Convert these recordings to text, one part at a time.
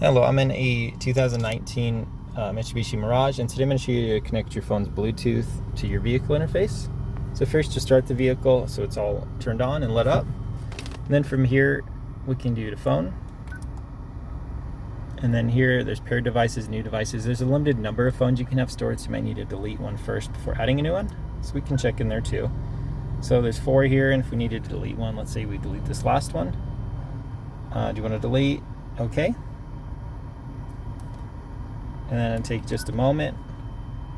Hello, I'm in a 2019 Mitsubishi Mirage, and today I'm going to show you how to connect your phone's Bluetooth to your vehicle interface. So first, just start the vehicle so it's all turned on and lit up. And then from here, we can do the phone. And then here, there's paired devices, new devices. There's a limited number of phones you can have stored, so you might need to delete one first before adding a new one. So we can check in there too. So there's 4 here, and if we needed to delete one, let's say we delete this last one. Do you want to delete? Okay. And then it'll take just a moment.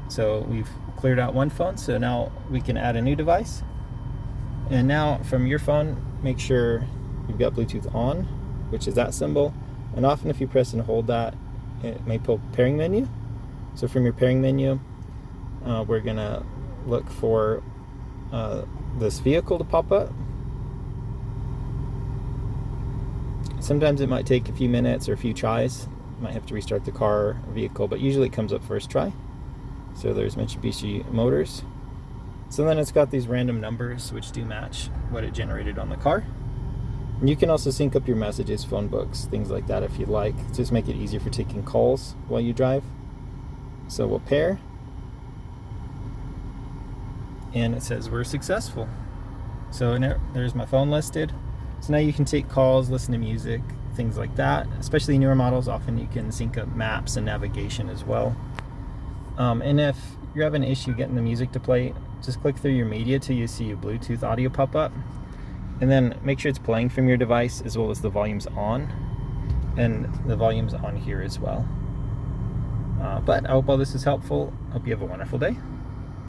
So we've cleared out one phone, so now we can add a new device. And now from your phone, make sure you've got Bluetooth on, which is that symbol. And often if you press and hold that, it may pull pairing menu. So from your pairing menu, we're gonna look for this vehicle to pop up. Sometimes it might take a few minutes or a few tries. Might have to restart the car or vehicle, but usually it comes up first try. So there's Mitsubishi Motors. So then it's got these random numbers which do match what it generated on the car. And you can also sync up your messages, phone books, things like that if you'd like. Just make it easier for taking calls while you drive. So we'll pair. And it says we're successful. So there's my phone listed. So now you can take calls, listen to music, things like that. Especially newer models, often you can sync up maps and navigation as well. And if you're having an issue getting the music to play, just click through your media till you see a Bluetooth audio pop up. And then make sure it's playing from your device as well as the volume's on. And the volume's on here as well. But I hope all this is helpful. Hope you have a wonderful day.